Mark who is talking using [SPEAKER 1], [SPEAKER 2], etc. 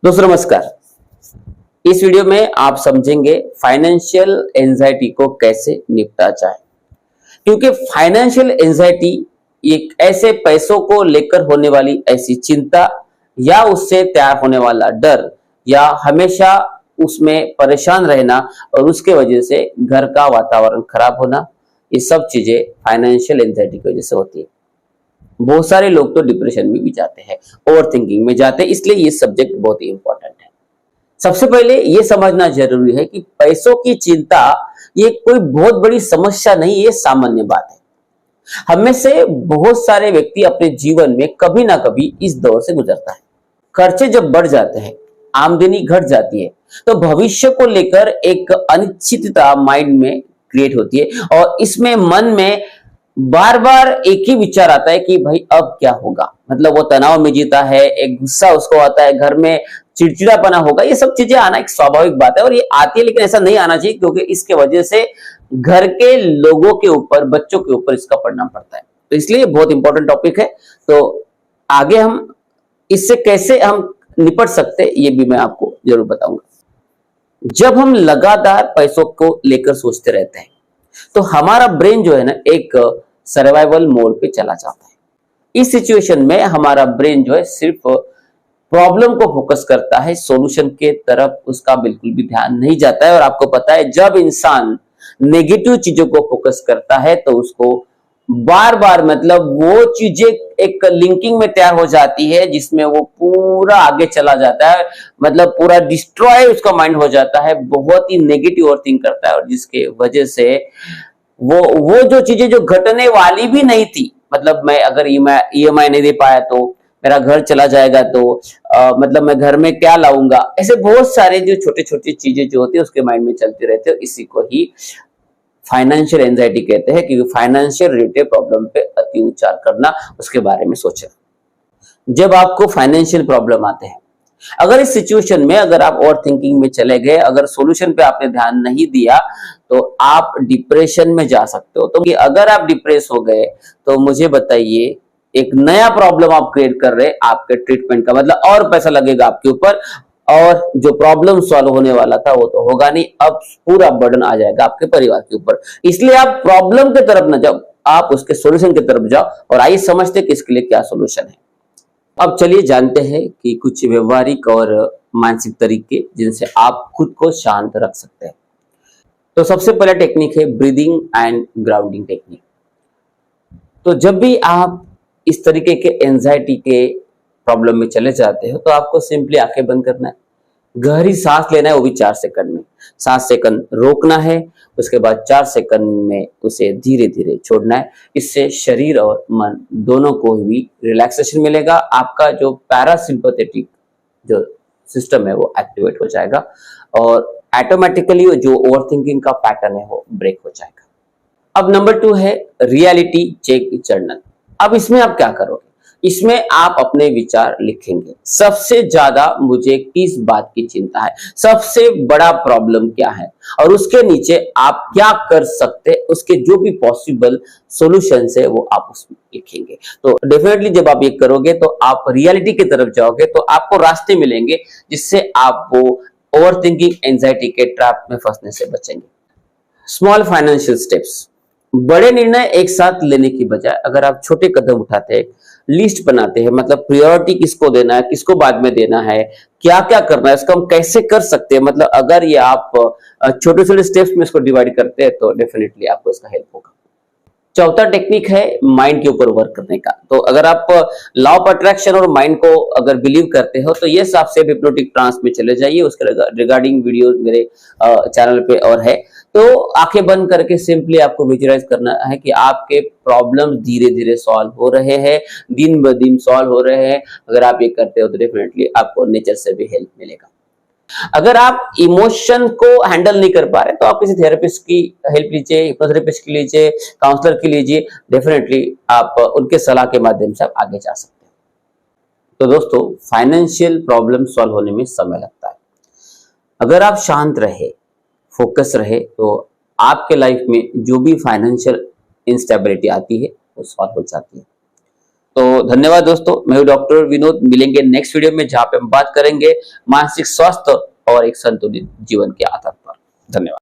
[SPEAKER 1] दोस्तों नमस्कार। इस वीडियो में आप समझेंगे फाइनेंशियल एंजाइटी को कैसे निपटा जाए। क्योंकि फाइनेंशियल एंजाइटी एक ऐसे पैसों को लेकर होने वाली ऐसी चिंता या उससे तैयार होने वाला डर या हमेशा उसमें परेशान रहना और उसके वजह से घर का वातावरण खराब होना, ये सब चीजें फाइनेंशियल एंजाइटी की वजह से होती है। बहुत सारे लोग तो डिप्रेशन में भी जाते हैं, ओवर थिंकिंग में जाते हैं, इसलिए ये सब्जेक्ट बहुत ही इंपॉर्टेंट है। सबसे पहले ये समझना जरूरी है कि पैसों की चिंता ये कोई बहुत बड़ी समस्या नहीं, ये सामान्य बात है। हमें से बहुत सारे व्यक्ति अपने जीवन में कभी ना कभी इस दौर से गुजरता है। खर्चे जब बढ़ जाते हैं, आमदनी घट जाती है, तो भविष्य को लेकर एक अनिश्चितता माइंड में क्रिएट होती है और इसमें मन में बार बार एक ही विचार आता है कि भाई अब क्या होगा। मतलब वो तनाव में जीता है, एक गुस्सा उसको आता है, घर में चिड़चिड़ापना होगा। ये सब चीजें आना एक स्वाभाविक बात है और ये आती है, लेकिन ऐसा नहीं आना चाहिए क्योंकि इसके वजह से घर के लोगों के ऊपर, बच्चों के ऊपर इसका परिणाम पड़ता है। तो इसलिए बहुत इंपॉर्टेंट टॉपिक है। तो आगे हम इससे कैसे हम निपट सकते हैं ये भी मैं आपको जरूर बताऊंगा। जब हम लगातार पैसों को लेकर सोचते रहते हैं तो हमारा ब्रेन जो है ना एक सर्वाइवल मोड पे चला जाता है। इस सिचुएशन में हमारा ब्रेन जो है सिर्फ प्रॉब्लम को फोकस करता है, सॉल्यूशन के तरफ उसका बिल्कुल भी ध्यान नहीं जाता है। और आपको पता है जब इंसान नेगेटिव चीजों को फोकस करता है तो उसको बार बार मतलब वो चीजें एक लिंकिंग में तैयार हो जाती है जिसमें वो पूरा आगे चला जाता है, मतलब पूरा डिस्ट्रॉय उसका माइंड हो जाता है, बहुत ही नेगेटिव और थिंक करता है और जिसके वजह से वो जो चीजें जो घटने वाली भी नहीं थी, मतलब मैं अगर ईएमआई नहीं दे पाया तो मेरा घर चला जाएगा, तो मतलब मैं घर में क्या लाऊंगा, ऐसे बहुत सारे जो छोटे छोटी चीजें जो होती है उसके माइंड में चलती रहती है। इसी को ही फाइनेंशियल एंजाइटी कहते हैं, क्योंकि फाइनेंशियल रिलेटेड प्रॉब्लम पे अति विचार करना, उसके बारे में सोचना। जब आपको फाइनेंशियल प्रॉब्लम आते हैं, अगर इस सिचुएशन में अगर आप ओवर थिंकिंग में चले गए, अगर सॉल्यूशन पे आपने ध्यान नहीं दिया तो आप डिप्रेशन में जा सकते हो। तो कि अगर आप डिप्रेस हो गए तो मुझे बताइए, एक नया प्रॉब्लम आप क्रिएट कर रहे हैं आपके ट्रीटमेंट का, मतलब और पैसा लगेगा आपके ऊपर और जो प्रॉब्लम सॉल्व होने वाला था वो तो होगा नहीं, अब पूरा बर्डन आ जाएगा आपके परिवार के ऊपर। इसलिए आप प्रॉब्लम की तरफ न जाओ, आप उसके सॉल्यूशन की तरफ जाओ और आइए समझते कि इसके लिए क्या सॉल्यूशन है। अब चलिए जानते हैं कि कुछ व्यवहारिक और मानसिक तरीके जिनसे आप खुद को शांत रख सकते हैं। तो सबसे पहला टेक्निक है ब्रीदिंग एंड ग्राउंडिंग टेक्निक। तो जब भी आप इस तरीके के एंजाइटी के प्रॉब्लम में चले जाते हो तो आपको सिंपली आंखें बंद करना है, गहरी सांस लेना है, वो भी 4 सेकंड में। 7 सेकंड रोकना है, उसके बाद 4 सेकंड में उसे धीरे धीरे छोड़ना है। इससे शरीर और मन दोनों को भी रिलैक्सेशन मिलेगा। आपका जो पैरासिम्पैथेटिक जो सिस्टम है वो एक्टिवेट हो जाएगा और ऑटोमेटिकली जो ओवर थिंकिंग का पैटर्न है वो ब्रेक हो जाएगा। अब नंबर 2 है रियलिटी चेक जर्नल। अब इसमें आप क्या करोगे, इसमें आप अपने विचार लिखेंगे। सबसे ज्यादा मुझे किस बात की चिंता है, सबसे बड़ा प्रॉब्लम क्या है, और उसके नीचे आप क्या कर सकते, उसके जो भी पॉसिबल सॉल्यूशंस है वो आप उसमें लिखेंगे। तो डेफिनेटली जब आप ये करोगे तो आप रियलिटी की तरफ जाओगे, तो आपको रास्ते मिलेंगे जिससे आप वो ओवर थिंकिंग एंजाइटी के ट्रैप में फंसने से बचेंगे। स्मॉल फाइनेंशियल स्टेप्स, बड़े निर्णय एक साथ लेने की बजाय अगर आप छोटे कदम उठाते हैं, लिस्ट बनाते हैं, मतलब प्रायोरिटी किसको देना है, किसको बाद में देना है, क्या क्या करना है, इसको हम कैसे कर सकते हैं, मतलब अगर ये आप छोटे छोटे स्टेप्स में इसको डिवाइड करते हैं तो डेफिनेटली आपको इसका हेल्प होगा। चौथा टेक्निक है माइंड के ऊपर वर्क करने का। तो अगर आप लॉ ऑफ अट्रैक्शन और माइंड को अगर बिलीव करते हो तो ये आपसे हिप्नोटिक ट्रांस में चले जाइए, उसके रिगार्डिंग वीडियो मेरे चैनल पे और है। तो आंखें बंद करके सिंपली आपको विजुअलाइज करना है कि आपके प्रॉब्लम्स धीरे धीरे सॉल्व हो रहे हैं, दिन ब दिन सॉल्व हो रहे हैं। अगर आप ये करते हो तो डेफिनेटली आपको नेचर से भी हेल्प मिलेगा। अगर आप इमोशन को हैंडल नहीं कर पा रहे तो आप किसी थेरेपिस्ट की हेल्प लीजिए, हिप्नोथेरेपिस्ट की लीजिए, काउंसलर की लीजिए, डेफिनेटली आप उनके सलाह के माध्यम से आप आगे जा सकते हैं। तो दोस्तों, फाइनेंशियल प्रॉब्लम सॉल्व होने में समय लगता है। अगर आप शांत रहे, फोकस रहे, तो आपके लाइफ में जो भी फाइनेंशियल इंस्टेबिलिटी आती है वो सॉल्व हो जाती है। तो धन्यवाद दोस्तों, मैं हूं डॉक्टर विनोद। मिलेंगे नेक्स्ट वीडियो में जहां पे हम बात करेंगे मानसिक स्वास्थ्य और एक संतुलित जीवन के आधार पर। धन्यवाद।